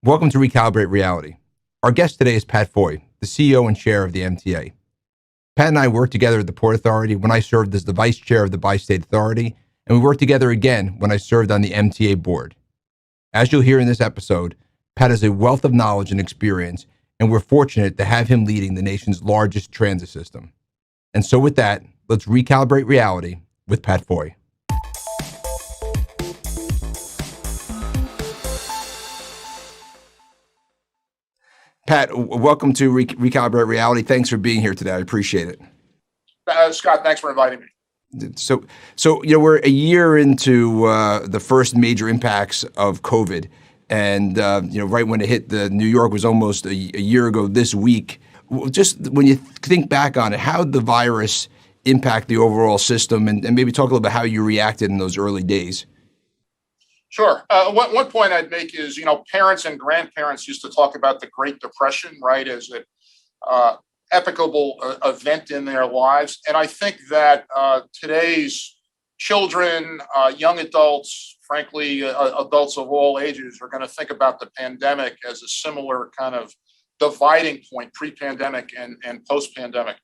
Welcome to Recalibrate Reality. Our guest today is Pat Foye, the CEO and chair of the MTA. Pat and I worked together at the Port Authority when I served as the vice chair of the Bi-State Authority, and we worked together again when I served on the MTA board. As you'll hear in this episode, Pat has a wealth of knowledge and experience, and we're fortunate to have him leading the nation's largest transit system. And so with that, let's recalibrate reality with Pat Foye. Pat, welcome to Recalibrate Reality. Thanks for being here today. I appreciate it. Scott, thanks for inviting me. So we're a year into the first major impacts of COVID, and right when it hit New York was almost a year ago this week. Just when you think back on it, how did the virus impact the overall system, and maybe talk a little bit how you reacted in those early days? Sure. One point I'd make is, parents and grandparents used to talk about the Great Depression, right, as an epicable event in their lives. And I think that today's children, young adults, frankly, adults of all ages are going to think about the pandemic as a similar kind of dividing point, pre-pandemic and post-pandemic.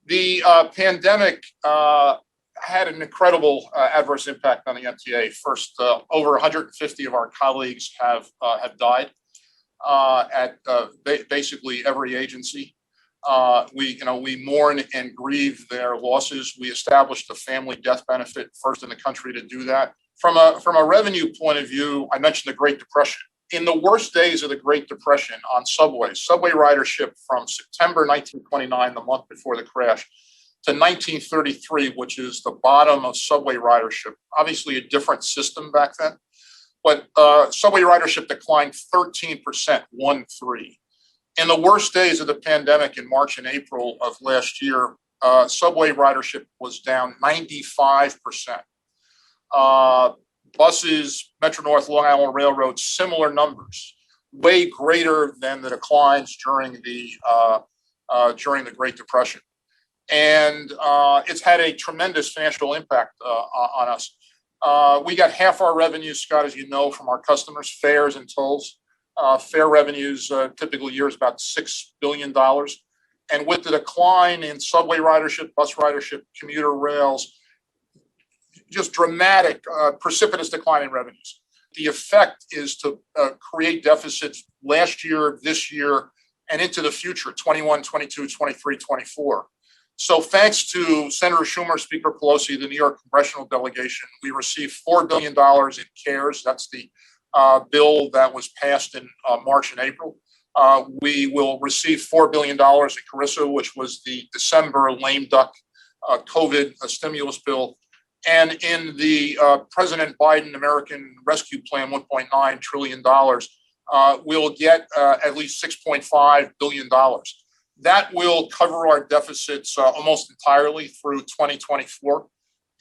The pandemic had an incredible adverse impact on the MTA. First, over 150 of our colleagues have died at basically every agency. We mourn and grieve their losses. We established a family death benefit, first in the country to do that. From a revenue point of view, I mentioned the Great Depression. In the worst days of the Great Depression on subway ridership from September 1929, the month before the crash, to 1933, which is the bottom of subway ridership. Obviously a different system back then, but subway ridership declined 13%, 1-3. In the worst days of the pandemic in March and April of last year, subway ridership was down 95%. Buses, Metro-North, Long Island Railroad, similar numbers, way greater than the declines during the Great Depression. And it's had a tremendous financial impact on us. We got half our revenues, Scott, as you know, from our customers, fares and tolls. Fare revenues typical year is about $6 billion. And with the decline in subway ridership, bus ridership, commuter rails, just dramatic, precipitous decline in revenues. The effect is to create deficits last year, this year, and into the future, 21, 22, 23, 24. So thanks to Senator Schumer, Speaker Pelosi, the New York congressional delegation, we received $4 billion in CARES. That's the bill that was passed in March and April. We will receive $4 billion in CARES, which was the December lame duck COVID stimulus bill. And in the President Biden American Rescue Plan, $1.9 trillion, we'll get at least $6.5 billion. That will cover our deficits almost entirely through 2024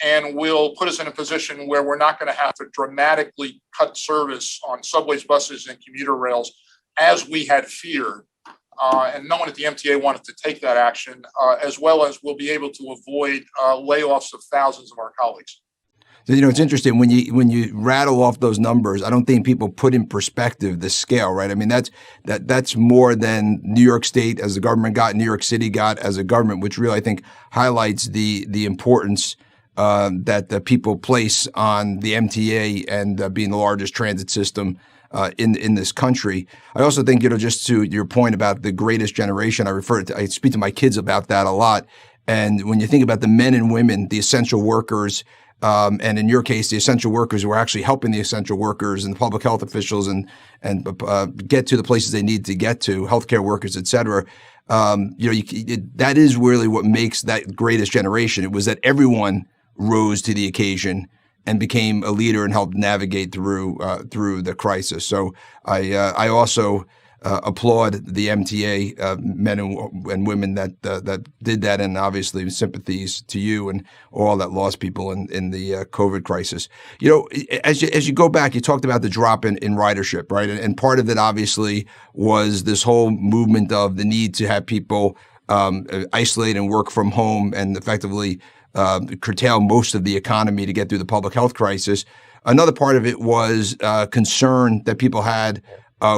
and will put us in a position where we're not going to have to dramatically cut service on subways, buses, and commuter rails as we had feared. And no one at the MTA wanted to take that action, as well as we'll be able to avoid layoffs of thousands of our colleagues. So, it's interesting when you rattle off those numbers. I don't think people put in perspective the scale, right? I mean, that's more than New York State as a government got, New York City got as a government, which really I think highlights the importance that the people place on the MTA and being the largest transit system in this country. I also think, just to your point about the greatest generation, I speak to my kids about that a lot. And when you think about the men and women, the essential workers, and in your case, the essential workers who are actually helping the essential workers and the public health officials and get to the places they need to get to, healthcare workers, et cetera. That is really what makes that greatest generation. It was that everyone rose to the occasion and became a leader and helped navigate through the crisis. So I also applaud the MTA men and women that did that, and obviously sympathies to you and all that lost people in the COVID crisis. As you go back, you talked about the drop in ridership, right? And part of it obviously was this whole movement of the need to have people isolate and work from home and effectively curtail most of the economy to get through the public health crisis. Another part of it was concern that people had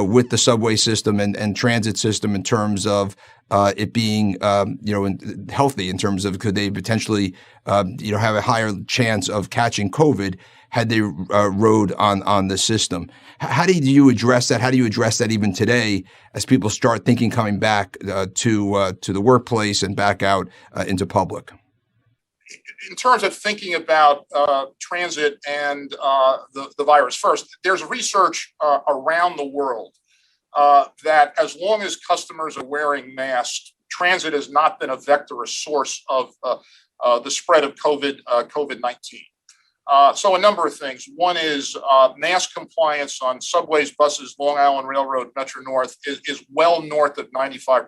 with the subway system and transit system in terms of it being healthy, in terms of could they potentially have a higher chance of catching COVID had they rode on the system. How do you address that? How do you address that even today as people start thinking coming back to the workplace and back out into public? In terms of thinking about transit and the virus, first, there's research around the world that as long as customers are wearing masks, transit has not been a vector or source of the spread of COVID-19. So a number of things. One is mask compliance on subways, buses, Long Island Railroad, Metro North is well north of 95%.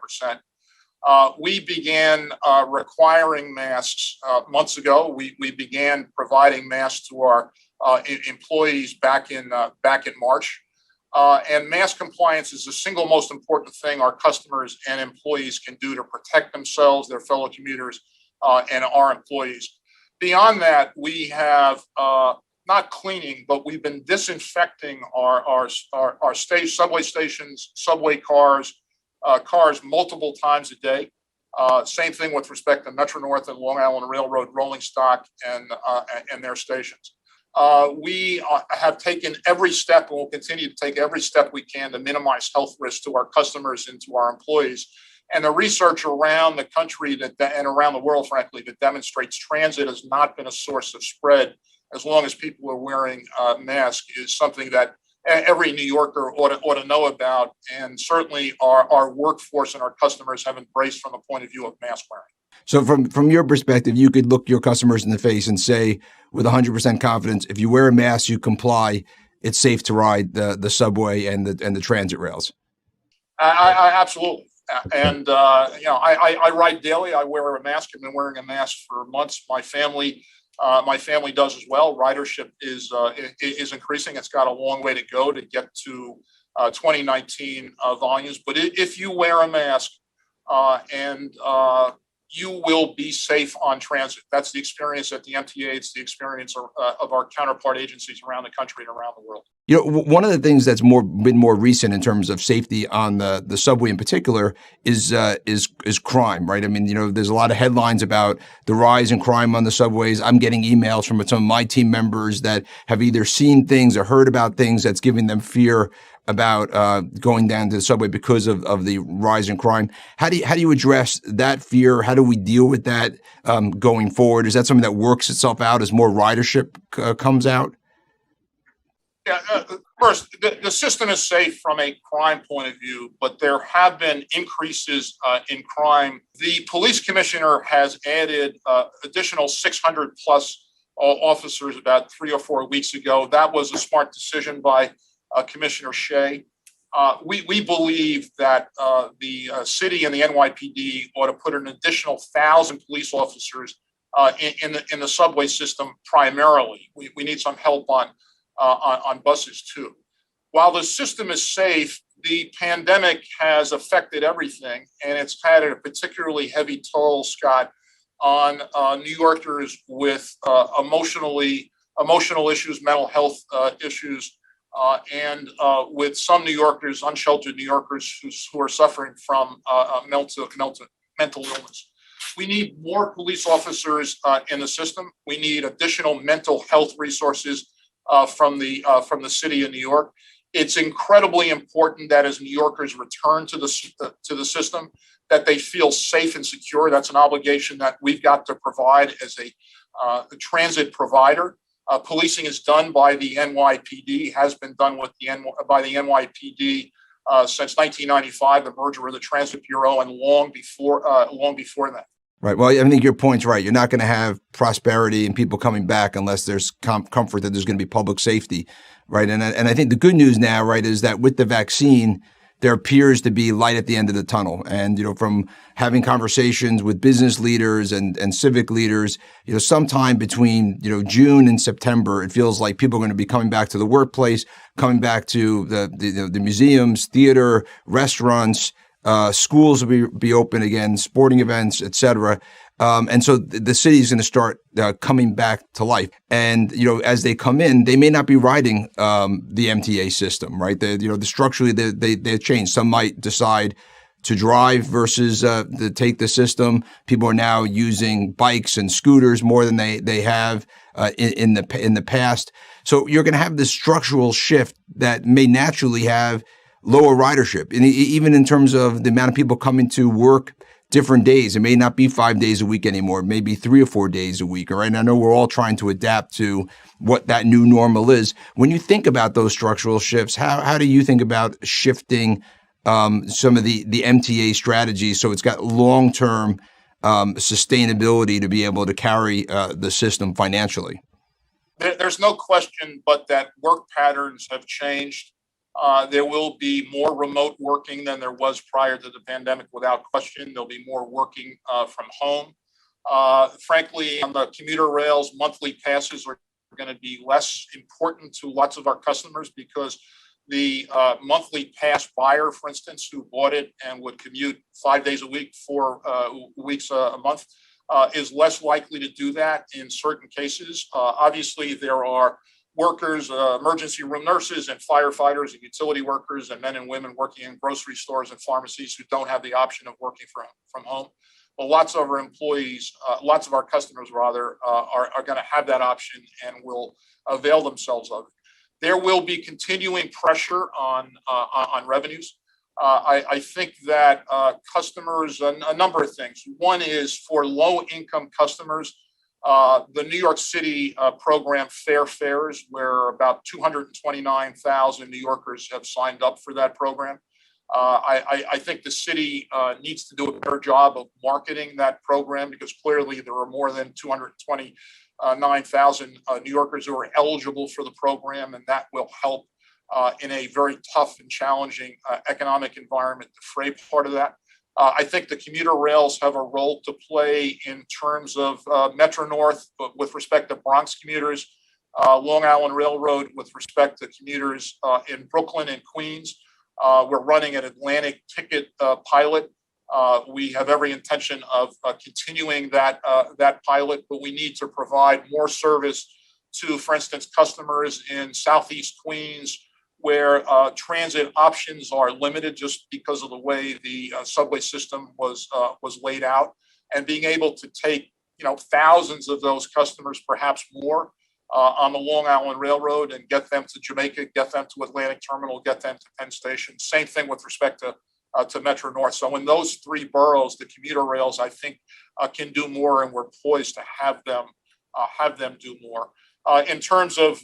We began requiring masks months ago. We began providing masks to our employees back in March. And mask compliance is the single most important thing our customers and employees can do to protect themselves, their fellow commuters, and our employees. Beyond that, we have not cleaning, but we've been disinfecting our subway stations, subway cars multiple times a day. Same thing with respect to Metro North and Long Island Railroad rolling stock and their stations. We have taken every step and will continue to take every step we can to minimize health risks to our customers and to our employees. And the research around the country and around the world, frankly, that demonstrates transit has not been a source of spread as long as people are wearing masks is something that every New Yorker ought to know about. And certainly our workforce and our customers have embraced from the point of view of mask wearing. So from your perspective, you could look your customers in the face and say with 100% confidence, if you wear a mask, you comply, it's safe to ride the subway and the transit rails. I absolutely. And, I ride daily. I wear a mask. I've been wearing a mask for months. My family does as well. Ridership is increasing. It's got a long way to go to get to 2019 volumes. But if you wear a mask you will be safe on transit. That's the experience at the MTA. It's the experience of our counterpart agencies around the country and around the world. One of the things that's been more recent in terms of safety on the subway in particular is crime, right? I mean, there's a lot of headlines about the rise in crime on the subways. I'm getting emails from some of my team members that have either seen things or heard about things that's giving them fear about going down to the subway because of the rise in crime. How do you address that fear? How do we deal with that going forward? Is that something that works itself out as more ridership comes out? Yeah, first, the system is safe from a crime point of view, but there have been increases in crime. The police commissioner has added additional 600 plus officers about 3 or 4 weeks ago. That was a smart decision by Commissioner Shea. We believe that the city and the NYPD ought to put an additional 1,000 police officers in the subway system primarily. We need some help on buses too. While the system is safe, the pandemic has affected everything, and it's had a particularly heavy toll, Scott, on New Yorkers with emotional issues, mental health issues, and with some New Yorkers, unsheltered New Yorkers who are suffering from mental illness. We need more police officers in the system. We need additional mental health resources from the city of New York. It's incredibly important that as New Yorkers return to the system, that they feel safe and secure. That's an obligation that we've got to provide as a transit provider. Policing is done by the NYPD, has been done by the NYPD since 1995, the merger of the Transit Bureau, and long before that. Right. Well, I think your point's right. You're not going to have prosperity and people coming back unless there's comfort that there's going to be public safety, right? And I think the good news now, right, is that with the vaccine, there appears to be light at the end of the tunnel. And, from having conversations with business leaders and civic leaders, sometime between, June and September, it feels like people are going to be coming back to the workplace, coming back to the museums, theater, restaurants, schools will be open again, sporting events, et cetera. And so the city is going to start coming back to life. And, as they come in, they may not be riding the MTA system, right? Structurally, they change. Some might decide to drive versus to take the system. People are now using bikes and scooters more than they have in the past. So you're going to have this structural shift that may naturally have lower ridership, and even in terms of the amount of people coming to work different days. It may not be 5 days a week anymore. It may be 3 or 4 days a week. All right. And I know we're all trying to adapt to what that new normal is. When you think about those structural shifts, how do you think about shifting some of the MTA strategies so it's got long-term sustainability to be able to carry the system financially? There's no question but that work patterns have changed. There will be more remote working than there was prior to the pandemic, without question. There'll be more working from home. Frankly, on the commuter rails, monthly passes are going to be less important to lots of our customers because the monthly pass buyer, for instance, who bought it and would commute 5 days a week, 4 weeks a month, is less likely to do that in certain cases. Obviously, there are workers, emergency room nurses and firefighters and utility workers and men and women working in grocery stores and pharmacies who don't have the option of working from home. But lots of our employees, lots of our customers rather, are going to have that option and will avail themselves of it. There will be continuing pressure on revenues. I think that customers, a number of things. One is for low-income customers, the New York City program Fair Fares, where about 229,000 New Yorkers have signed up for that program. I think the city needs to do a better job of marketing that program because clearly there are more than 229,000 New Yorkers who are eligible for the program, and that will help in a very tough and challenging economic environment defray part of that. I think the commuter rails have a role to play in terms of Metro North, but with respect to Bronx commuters, Long Island Railroad with respect to commuters in Brooklyn and Queens. We're running an Atlantic ticket pilot. We have every intention of continuing that pilot, but we need to provide more service to, for instance, customers in Southeast Queens, where transit options are limited just because of the way the subway system was laid out, and being able to take thousands of those customers, perhaps more, on the Long Island Railroad and get them to Jamaica, get them to Atlantic Terminal, get them to Penn Station. Same thing with respect to Metro North. So in those 3 boroughs, the commuter rails, I think, can do more, and we're poised to have them do more. In terms of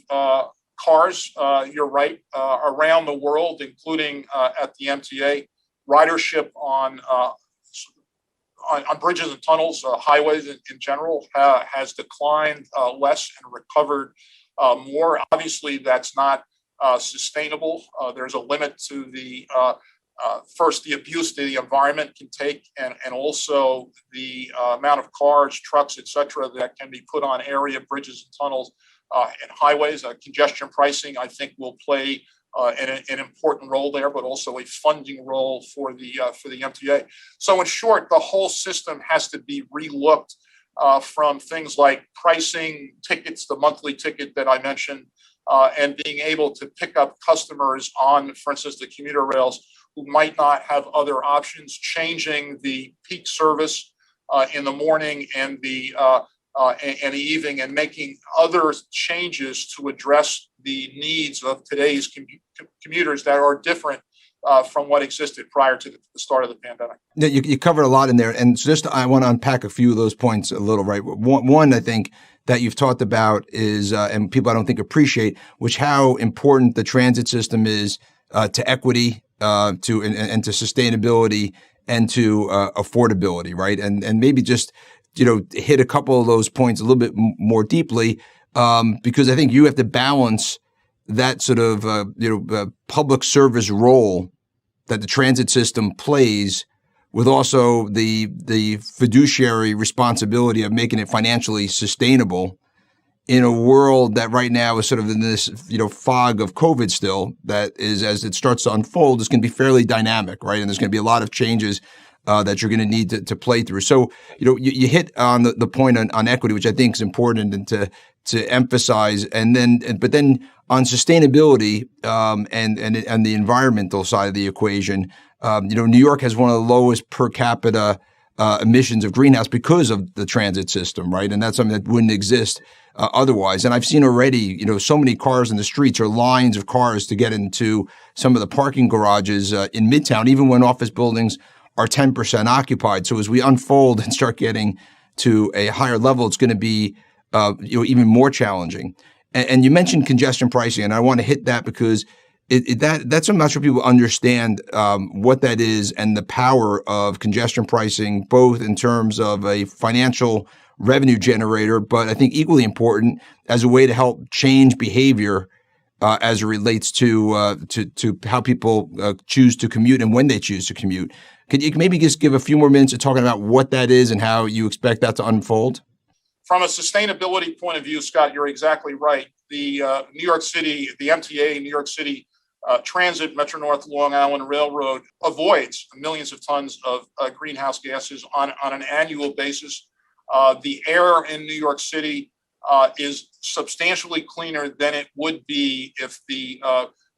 cars, you're right. Around the world, including at the MTA, ridership on bridges and tunnels, highways in general, has declined less and recovered more. Obviously, that's not sustainable. There's a limit to the first, the abuse that the environment can take, and also the amount of cars, trucks, et cetera, that can be put on area bridges and tunnels and highways. Congestion pricing, I think, will play an important role there, but also a funding role for the MTA. So in short, the whole system has to be relooked from things like pricing, tickets, the monthly ticket that I mentioned, and being able to pick up customers on, for instance, the commuter rails who might not have other options, changing the peak service in the morning and the evening, and making other changes to address the needs of today's commuters that are different from what existed prior to the start of the pandemic. Yeah, you covered a lot in there, and so I want to unpack a few of those points a little. Right, one I think that you've talked about is, and people I don't think appreciate, which how important the transit system is to equity, and to sustainability, and to affordability. Right, and maybe just hit a couple of those points a little bit more deeply, because I think you have to balance that sort of public service role that the transit system plays with also the fiduciary responsibility of making it financially sustainable in a world that right now is sort of in this fog of COVID still, that is, as it starts to unfold, is going to be fairly dynamic, right? And there's going to be a lot of changes that you're going to need to play through. So, you hit on the point on equity, which I think is important and to emphasize, but then on sustainability and the environmental side of the equation, New York has one of the lowest per capita emissions of greenhouse because of the transit system, right? And that's something that wouldn't exist otherwise. And I've seen already, so many cars in the streets or lines of cars to get into some of the parking garages in Midtown, even when office buildings are 10% occupied. So as we unfold and start getting to a higher level, it's going to be even more challenging. And you mentioned congestion pricing, and I want to hit that because that's I'm not sure people understand what that is and the power of congestion pricing, both in terms of a financial revenue generator, but I think equally important as a way to help change behavior as it relates to how people choose to commute and when they choose to commute. Could you maybe just give a few more minutes of talking about what that is and how you expect that to unfold? From a sustainability point of view, Scott, you're exactly right. The New York City, the MTA, New York City Transit, Metro North Long Island Railroad avoids millions of tons of greenhouse gases on an annual basis. The air in New York City is substantially cleaner than it would be if the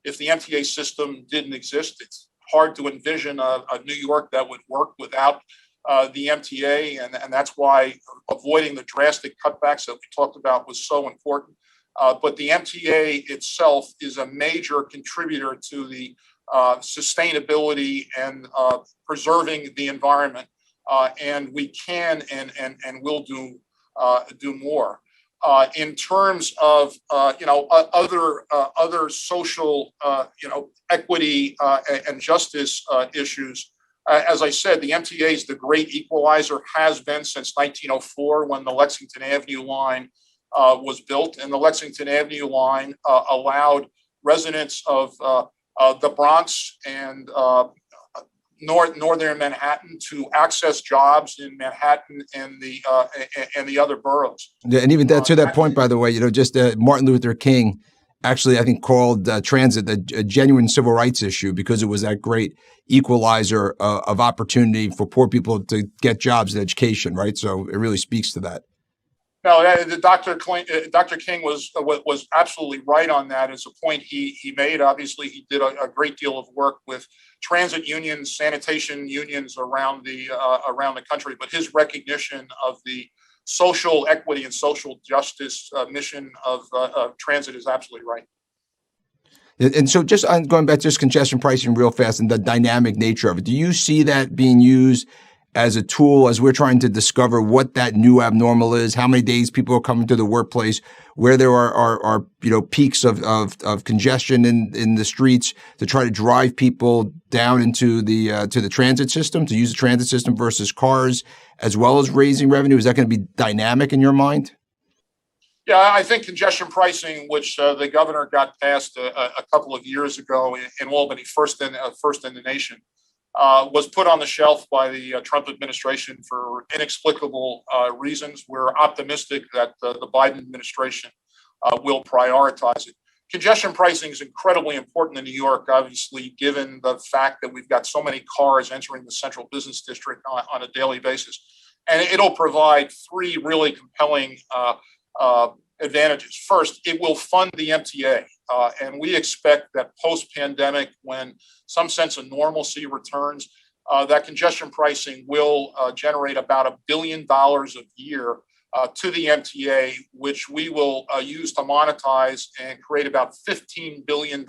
MTA system didn't exist. It's hard to envision a New York that would work without the MTA, and that's why avoiding the drastic cutbacks that we talked about was so important. But the MTA itself is a major contributor to the sustainability and preserving the environment, and we can and will do more. In terms of other social equity and justice issues. As I said, the MTA is the great equalizer, has been since 1904 when the Lexington Avenue line was built. And the Lexington Avenue line allowed residents of the Bronx and northern Manhattan to access jobs in Manhattan and the other boroughs. Yeah, and even to that point, by the way, just Martin Luther King actually, I think, called transit a genuine civil rights issue because it was that great equalizer of opportunity for poor people to get jobs and education, right? So it really speaks to that. No, Dr. King was absolutely right on that. As a point he made. Obviously, he did a great deal of work with transit unions, sanitation unions around the country. But his recognition of the social equity and social justice mission of transit is absolutely right. And so just going back to just congestion pricing real fast and the dynamic nature of it, do you see that being used as a tool as we're trying to discover what that new abnormal is, how many days people are coming to the workplace, where there are peaks of congestion in the streets to try to drive people down into to the transit system, to use the transit system versus cars, as well as raising revenue? Is that going to be dynamic in your mind? Yeah, I think congestion pricing, which the governor got passed a couple of years ago in Albany, first in the nation, was put on the shelf by the Trump administration for inexplicable reasons. We're optimistic that the Biden administration will prioritize it. Congestion pricing is incredibly important in New York, obviously, given the fact that we've got so many cars entering the central business district on a daily basis. And it'll provide three really compelling advantages. First, it will fund the MTA. And we expect that post-pandemic, when some sense of normalcy returns, that congestion pricing will generate about $1 billion a year to the MTA, which we will use to monetize and create about $15 billion,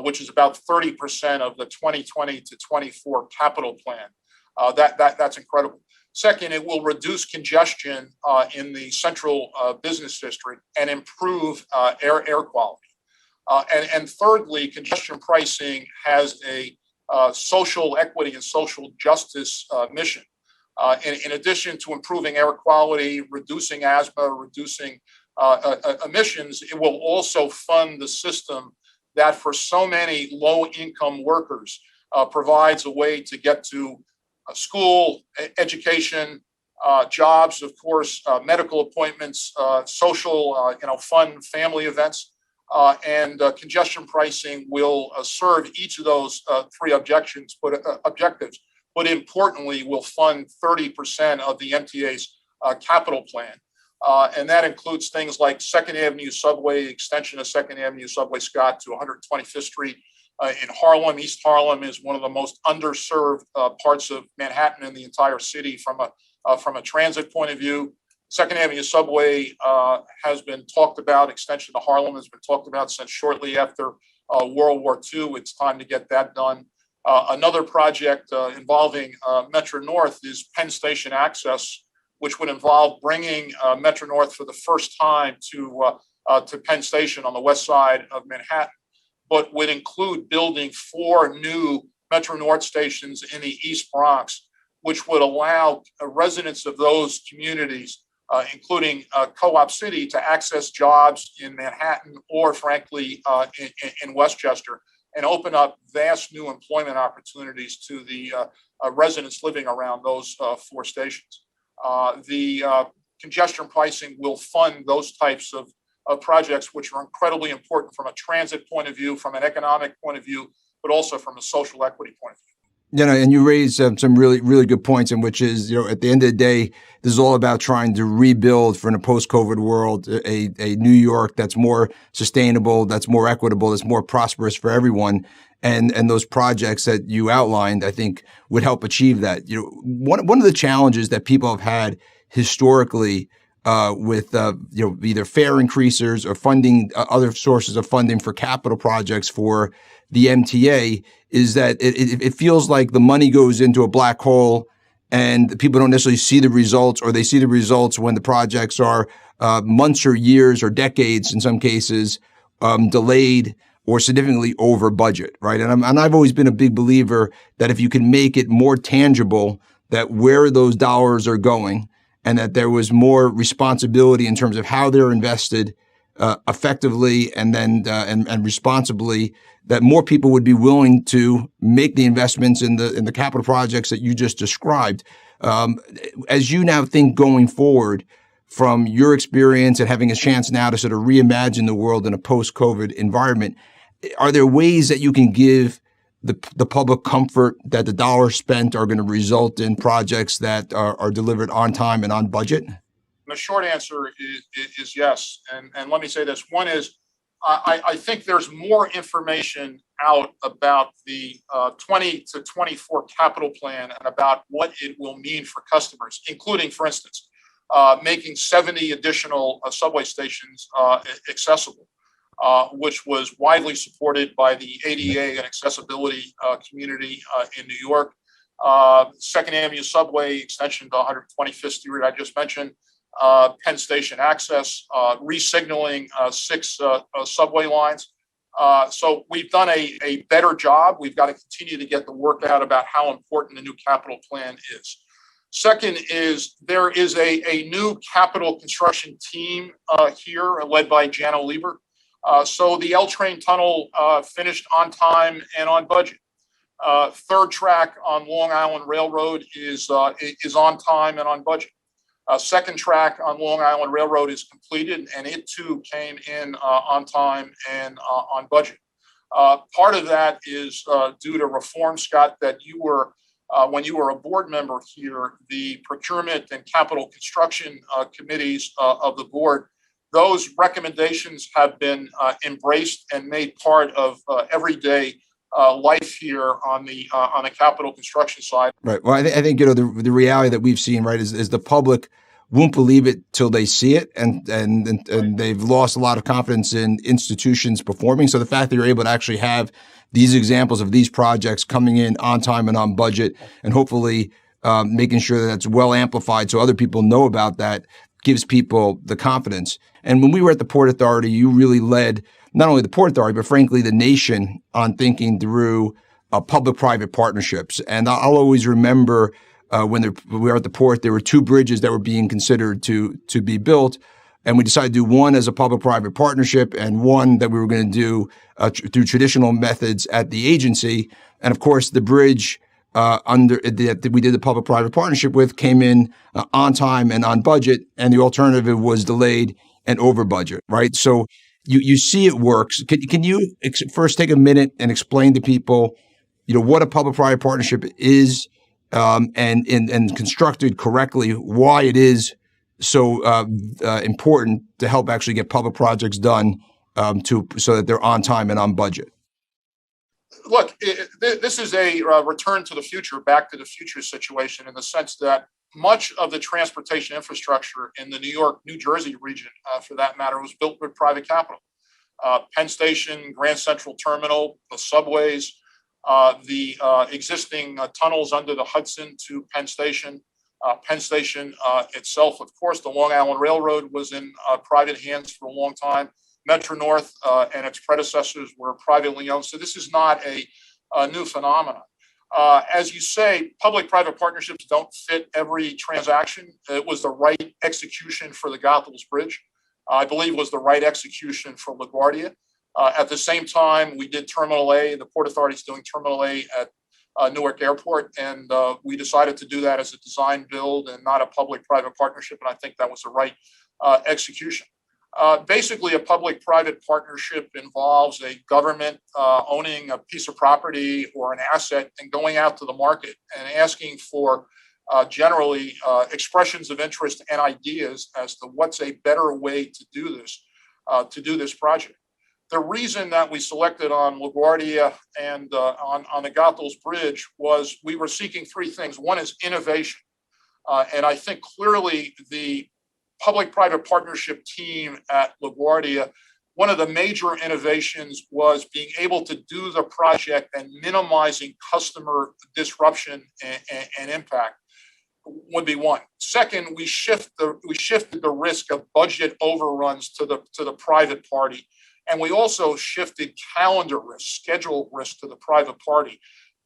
which is about 30% of the 2020 to 24 capital plan. That's incredible. Second, it will reduce congestion in the central business district and improve air quality. And thirdly, congestion pricing has a social equity and social justice mission. In addition to improving air quality, reducing asthma, reducing emissions, it will also fund the system that for so many low-income workers provides a way to get to school, education, jobs, of course, medical appointments, social, fun family events, and congestion pricing will serve each of those three objectives, but importantly, will fund 30% of the MTA's capital plan. And that includes things like 2nd Avenue subway, extension of 2nd Avenue subway Scott to 125th Street in Harlem. East Harlem is one of the most underserved parts of Manhattan in the entire city from a transit point of view. 2nd Avenue subway has been talked about. Extension to Harlem has been talked about since shortly after World War II. It's time to get that done. Another project involving Metro North is Penn Station access, which would involve bringing Metro North for the first time to Penn Station on the west side of Manhattan, but would include building 4 new Metro North stations in the East Bronx, which would allow residents of those communities, including Co-op City, to access jobs in Manhattan or, frankly, in Westchester, and open up vast new employment opportunities to the residents living around those 4 stations. The congestion pricing will fund those types of projects, which are incredibly important from a transit point of view, from an economic point of view, but also from a social equity point of view. And you raised some really, really good points, in which is, at the end of the day, this is all about trying to rebuild for in a post-COVID world, a New York that's more sustainable, that's more equitable, that's more prosperous for everyone. And those projects that you outlined, I think, would help achieve that. One of the challenges that people have had historically with either fare increasers or funding, other sources of funding for capital projects for the MTA, is that it feels like the money goes into a black hole and people don't necessarily see the results, or they see the results when the projects are months or years or decades, in some cases, delayed or significantly over budget, right? And I've always been a big believer that if you can make it more tangible that where those dollars are going, and that there was more responsibility in terms of how they're invested effectively and then and responsibly, that more people would be willing to make the investments in the capital projects that you just described. As you now think going forward, from your experience and having a chance now to sort of reimagine the world in a post-COVID environment, are there ways that you can give the public comfort that the dollars spent are going to result in projects that are delivered on time and on budget? The short answer is yes. And let me say this. One is, I think there's more information out about the 20 to 24 capital plan and about what it will mean for customers, including, for instance, making 70 additional subway stations accessible, which was widely supported by the ADA and accessibility community in New York. 2nd Avenue subway extension to 125th Street, I just mentioned. Penn Station access, resignaling 6 subway lines. So we've done a better job. We've got to continue to get the work out about how important the new capital plan is. Second is there is a new capital construction team here led by Jano Lieber. So the L train tunnel finished on time and on budget. 3rd track on Long Island Railroad is on time and on budget. 2nd track on Long Island Railroad is completed, and it too came in on time and on budget. Part of that is due to reform, Scott, that you were, when you were a board member here, the procurement and capital construction committees of the board. Those recommendations have been embraced and made part of everyday life here on the capital construction side. Right. Well, I think the reality that we've seen, right, is the public won't believe it till they see it, and they've lost a lot of confidence in institutions performing. So the fact that you're able to actually have these examples of these projects coming in on time and on budget, and hopefully making sure that that's well amplified so other people know about that, gives people the confidence. And when we were at the Port Authority, you really led not only the Port Authority, but frankly, the nation on thinking through public-private partnerships. And I'll always remember when we were at the port, there were 2 bridges that were being considered to be built. And we decided to do one as a public-private partnership and one that we were going to do through traditional methods at the agency. And of course, the bridge that we did the public-private partnership with came in on time and on budget, and the alternative was delayed and over budget, right? So you see it works. Can you first take a minute and explain to people, what a public-private partnership is, and constructed correctly, why it is so important to help actually get public projects done so that they're on time and on budget. Look, this is a return to the future, back to the future situation, in the sense that much of the transportation infrastructure in the New York, New Jersey region, for that matter, was built with private capital. Penn Station, Grand Central Terminal, the subways, the existing tunnels under the Hudson to Penn Station. Penn Station itself, of course, the Long Island Railroad was in private hands for a long time. Metro North and its predecessors were privately owned. So this is not a new phenomenon. As you say, public-private partnerships don't fit every transaction. It was the right execution for the Goethals Bridge. I believe it was the right execution for LaGuardia. At the same time, we did Terminal A. The Port Authority is doing Terminal A at Newark Airport, and we decided to do that as a design build and not a public-private partnership, and I think that was the right execution. Basically, a public-private partnership involves a government owning a piece of property or an asset and going out to the market and asking for generally expressions of interest and ideas as to what's a better way to do this project. The reason that we selected on LaGuardia and on the Goethals Bridge was we were seeking three things. One is innovation, and I think clearly the public-private partnership team at LaGuardia, one of the major innovations was being able to do the project and minimizing customer disruption and impact would be one. Second, we shifted the risk of budget overruns to the private party, and we also shifted calendar risk, schedule risk to the private party.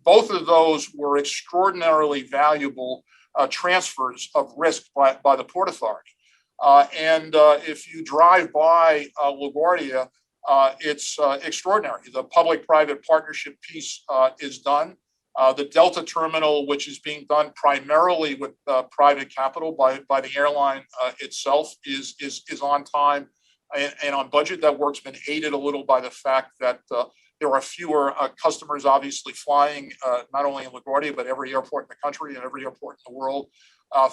Both of those were extraordinarily valuable transfers of risk by the Port Authority. And if you drive by LaGuardia, it's extraordinary. The public-private partnership piece is done. The Delta terminal, which is being done primarily with private capital by the airline itself, is on time and on budget. That work's been aided a little by the fact that there are fewer customers obviously flying, not only in LaGuardia, but every airport in the country and every airport in the world.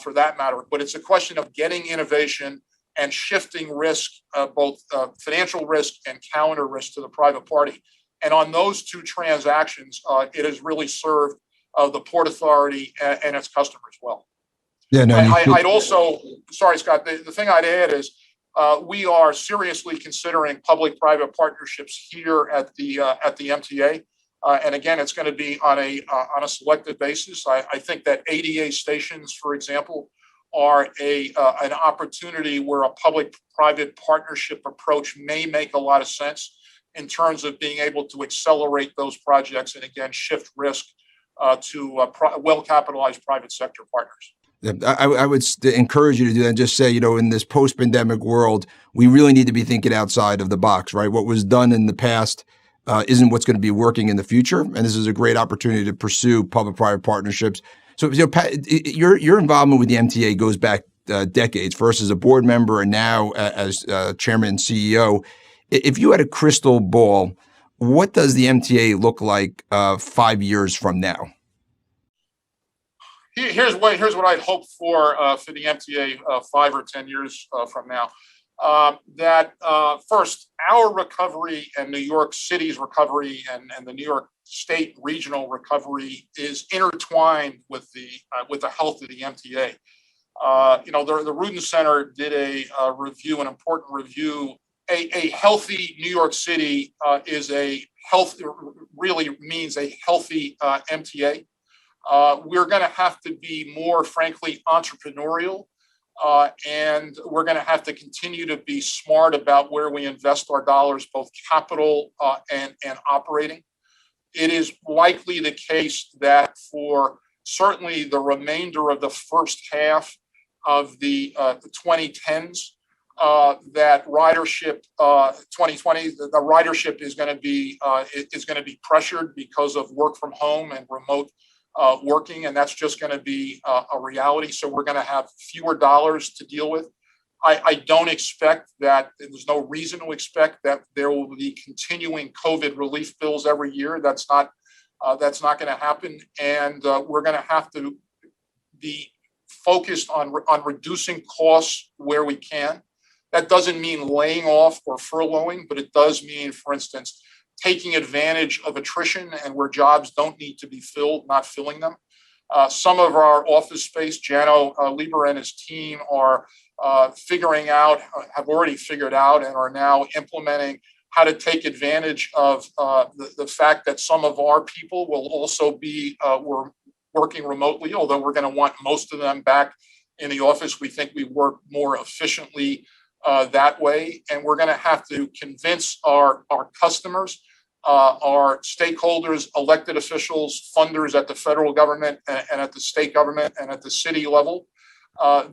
For that matter, but it's a question of getting innovation and shifting risk, both financial risk and calendar risk, to the private party. And on those two transactions, it has really served the Port Authority and its customers well. Yeah, no. I'd also, sorry, Scott. The thing I'd add is we are seriously considering public-private partnerships here at the MTA. And again, it's going to be on a selective basis. I think that ADA stations, for example, are an opportunity where a public-private partnership approach may make a lot of sense in terms of being able to accelerate those projects and again shift risk to well-capitalized private sector partners. I would encourage you to do that and just say, in this post-pandemic world, we really need to be thinking outside of the box, right? What was done in the past isn't what's going to be working in the future. And this is a great opportunity to pursue public-private partnerships. So, Pat, your involvement with the MTA goes back decades, first as a board member and now as chairman and CEO. If you had a crystal ball, what does the MTA look like 5 years from now? Here's what I'd hope for the MTA 5 or 10 years from now. First, our recovery and New York City's recovery and the New York State regional recovery is intertwined with the health of the MTA. The Rudin Center did a review, an important review. A healthy New York City really means a healthy MTA. We're going to have to be more, frankly, entrepreneurial. And we're going to have to continue to be smart about where we invest our dollars, both capital and operating. It is likely the case that for certainly the remainder of the first half of the 2010s, that ridership 2020, the ridership is going to be pressured because of work from home and remote working, and that's just going to be a reality. So we're going to have fewer dollars to deal with. I don't expect that. There's no reason to expect that there will be continuing COVID relief bills every year. That's not going to happen, and we're going to have to be focused on reducing costs where we can. That doesn't mean laying off or furloughing, but it does mean, for instance, taking advantage of attrition and where jobs don't need to be filled, not filling them. Some of our office space, Jano Lieber and his team are figuring out, have already figured out, and are now implementing how to take advantage of the fact that some of our people will also be working remotely, although we're going to want most of them back in the office. We think we work more efficiently that way, and we're going to have to convince our customers, our stakeholders, elected officials, funders at the federal government and at the state government and at the city level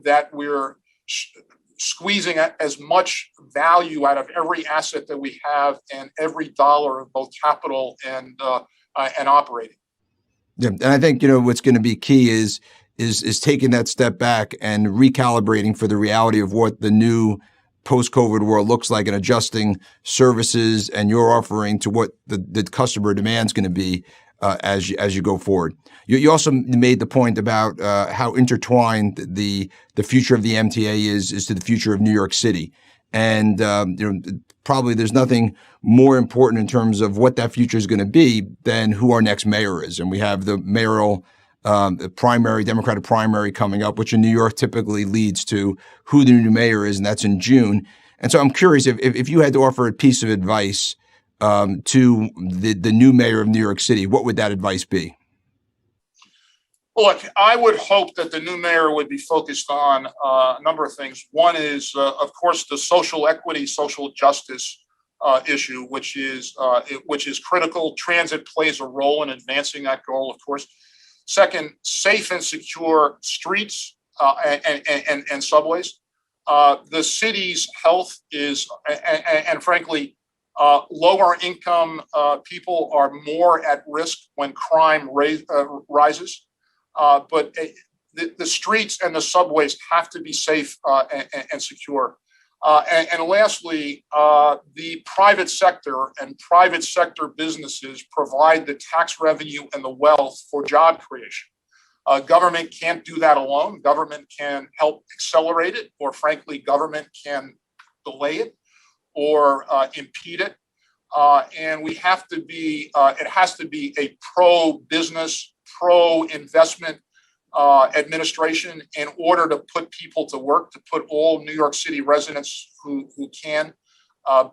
that we're squeezing as much value out of every asset that we have and every dollar of both capital and operating. Yeah, and I think what's going to be key is taking that step back and recalibrating for the reality of what the new post-COVID world looks like and adjusting services and your offering to what the customer demand is going to be as you go forward. You also made the point about how intertwined the future of the MTA is to the future of New York City. And probably there's nothing more important in terms of what that future is going to be than who our next mayor is. And we have the mayoral Democratic primary coming up, which in New York typically leads to who the new mayor is, and that's in June. And so I'm curious if you had to offer a piece of advice to the new mayor of New York City, what would that advice be? Look, I would hope that the new mayor would be focused on a number of things. One is, of course, the social equity, social justice issue, which is critical. Transit plays a role in advancing that goal, of course. Second, safe and secure streets and subways. The city's health is, and frankly, lower income people are more at risk when crime rises. But the streets and the subways have to be safe and secure. And lastly, the private sector and private sector businesses provide the tax revenue and the wealth for job creation. Government can't do that alone. Government can help accelerate it, or frankly, government can delay it or impede it. And we have to be, it has to be a pro-business, pro-investment administration in order to put people to work, to put all New York City residents who can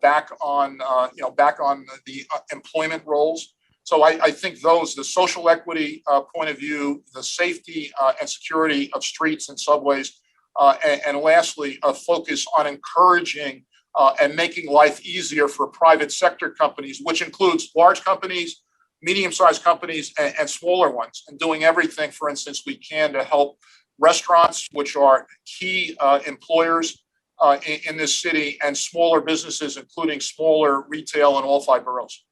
back on the employment roles. So I think the social equity point of view, the safety and security of streets and subways, and lastly, a focus on encouraging and making life easier for private sector companies, which includes large companies, medium-sized companies, and smaller ones, and doing everything, for instance, we can to help restaurants, which are key employers in this city, and smaller businesses, including smaller retail in all 5 boroughs.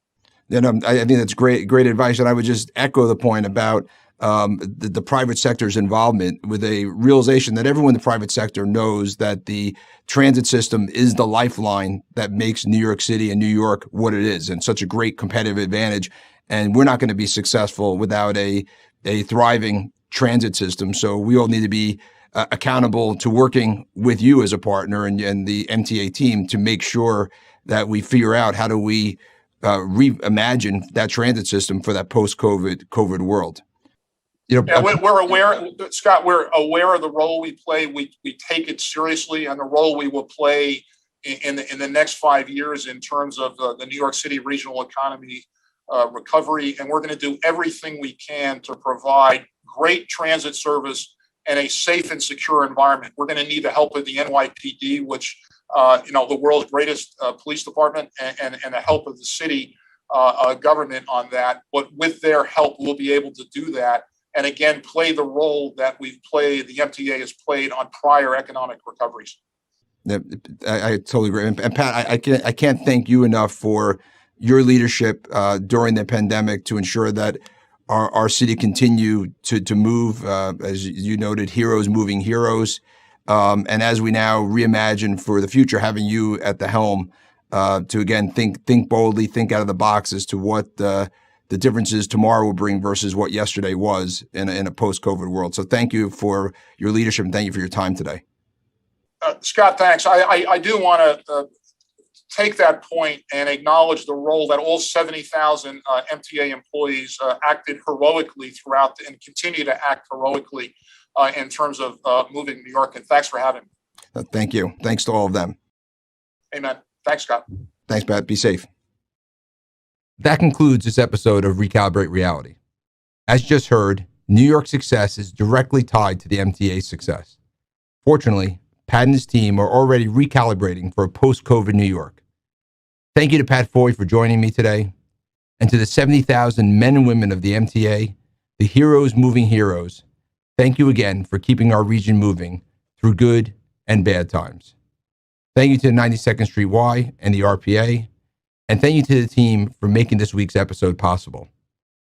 I think that's great advice. And I would just echo the point about the private sector's involvement, with a realization that everyone in the private sector knows that the transit system is the lifeline that makes New York City and New York what it is, and such a great competitive advantage. And we're not going to be successful without a thriving transit system. So we all need to be accountable to working with you as a partner and the MTA team to make sure that we figure out how do we reimagine that transit system for that post-COVID world. We're aware, Scott. We're aware of the role we play. We take it seriously, and the role we will play in the next 5 years in terms of the New York City regional economy recovery. And we're going to do everything we can to provide great transit service and a safe and secure environment. We're going to need the help of the NYPD, which the world's greatest police department, and the help of the city government on that. But with their help, we'll be able to do that. And again, play the role that the MTA has played on prior economic recoveries. Yeah, I totally agree. And Pat, I can't thank you enough for your leadership during the pandemic to ensure that our city continued to move, as you noted, heroes moving heroes. And as we now reimagine for the future, having you at the helm to again think boldly, think out of the box as to what the the differences tomorrow will bring versus what yesterday was in a post-COVID world. So thank you for your leadership and thank you for your time today. Scott, thanks. I do want to take that point and acknowledge the role that all 70,000 MTA employees acted heroically throughout and continue to act heroically in terms of moving New York. And thanks for having me. Thank you. Thanks to all of them. Amen. Thanks, Scott. Thanks, Pat. Be safe. That concludes this episode of Recalibrate Reality. As you just heard, New York's success is directly tied to the MTA's success. Fortunately, Pat and his team are already recalibrating for a post-COVID New York. Thank you to Pat Foye for joining me today, and to the 70,000 men and women of the MTA, the heroes moving heroes. Thank you again for keeping our region moving through good and bad times. Thank you to 92nd Street Y and the RPA, and thank you to the team for making this week's episode possible.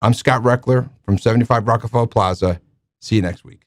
I'm Scott Rechler from 75 Rockefeller Plaza. See you next week.